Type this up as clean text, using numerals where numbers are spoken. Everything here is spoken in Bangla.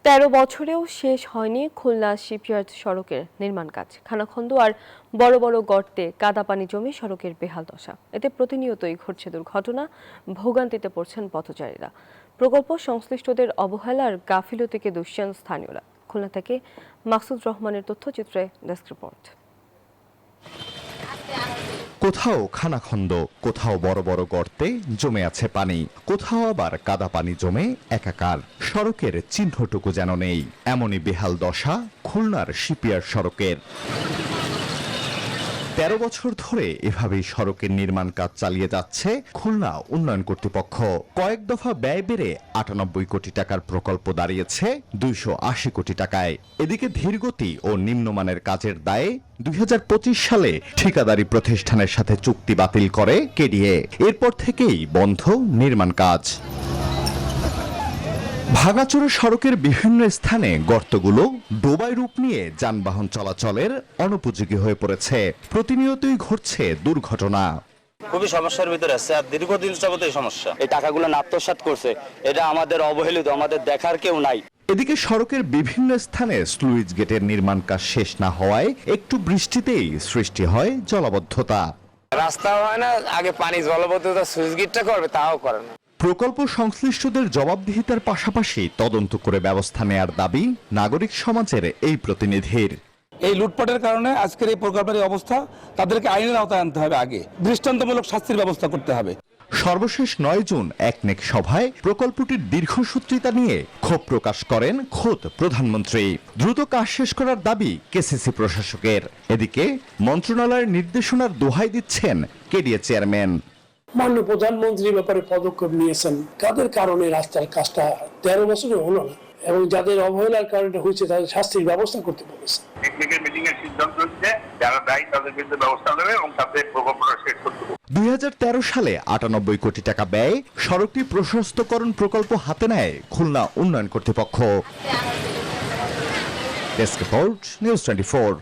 ১৩ বছরেও শেষ হয়নি খুলনা শিপইয়ার্ড সড়কের নির্মাণ কাজ। খানাখন্দ আর বড় বড় গর্তে কাদা পানি জমে সড়কের বেহাল দশা। এতে প্রতিনিয়তই ঘটছে দুর্ঘটনা, ভোগান্তিতে পড়ছেন পথচারীরা। প্রকল্প সংশ্লিষ্টদের অবহেলার গাফিলতিকে দুষছেন স্থানীয়রা। খুলনা থেকে মাকসুদ রহমানের তথ্যচিত্রে ডেস্ক রিপোর্ট। কোথাও খানাখন্দ, কোথাও বড় বড় গর্তে জমে আছে পানি, কোথাও আবার কাদা পানি জমে একাকার। সড়কের চিহ্নটুকু যেন নেই, এমনই বেহাল দশা খুলনার শিপইয়ার্ড সড়কের। ১৩ বছর ধরে এভাবেই সড়কের নির্মাণ কাজ চালিয়ে যাচ্ছে খুলনা উন্নয়ন কর্তৃপক্ষ। কয়েক দফা ব্যয় বেড়ে ৯৮ কোটি টাকার প্রকল্প দাঁড়িয়েছে ২৮০ কোটি টাকায়। এদিকে ধীরগতি ও নিম্নমানের কাজের দায়ে ২০২৫ সালে ঠিকাদারি প্রতিষ্ঠানের সাথে চুক্তি বাতিল করে কেডিএ। এরপর থেকেই বন্ধ নির্মাণ কাজ। ভাঙাচোরা সড়কের বিভিন্ন স্থানে গর্তগুলো ডোবায় রূপ নিয়ে যানবাহন চলাচলের অনুপযোগী হয়ে পড়েছে। প্রতিনিয়তই ঘটছে দুর্ঘটনা। খুবই সমস্যার ভিতরে আছে, আর দীর্ঘদিন যাবত এই সমস্যা। এই টাকাগুলো আত্মসাৎ করছে, এটা আমাদের অবহেলিত, আমাদের দেখার কেউ নাই। এদিকে সড়কের বিভিন্ন স্থানে স্লুইস গেটের নির্মাণ কাজ শেষ না হওয়ায় একটু বৃষ্টিতেই সৃষ্টি হয় জলাবদ্ধতা। রাস্তা হয় না, আগে পানি জলাবদ্ধতা সুইচ গেটটা করবে, তাও করে না। প্রকল্প সংশ্লিষ্টদের জবাবদিহিতার পাশাপাশি তদন্ত করে ব্যবস্থা নেয়ার দাবি নাগরিক সমাজের এই প্রতিনিধির। এই লুটপাটের কারণে আজকের এই প্রকল্পের অবস্থা, তাদেরকে আইনের আওতায় আনতে হবে, আগে দৃষ্টান্তমূলক শাস্তির ব্যবস্থা করতে হবে। সর্বশেষ ৯ জুন একনেক সভায় প্রকল্পটির দীর্ঘসূত্রিতা নিয়ে ক্ষোভ প্রকাশ করেন খোদ প্রধানমন্ত্রী। দ্রুত কাজ শেষ করার দাবি কেসিসি প্রশাসকের। এদিকে মন্ত্রণালয়ের নির্দেশনার দোহাই দিচ্ছেন কেডিএ চেয়ারম্যান। মাননীয় প্রধানমন্ত্রী ব্যাপারে পদক্ষেপ নিয়েছেন, তাদের কারণে রাস্তার কাজটা ১৩ বছরে হলো না, এবং যাদের অবহেলার কারণে হয়েছে তাদের শাস্তির ব্যবস্থা করতে বলেছে। টেকনিক্যাল মিটিং এর সিদ্ধান্ত হচ্ছে যারা দায়ী তাদের বিরুদ্ধে ব্যবস্থা নেবে এবং তাদের প্রকল্পটা শেষ করতে হবে। ২০১৩ সালে ৯৮ কোটি টাকা ব্যয়ে সড়কটি প্রশস্তকরণ প্রকল্প হাতে নেয় খুলনা উন্নয়ন কর্তৃপক্ষ। Desk report, news 24।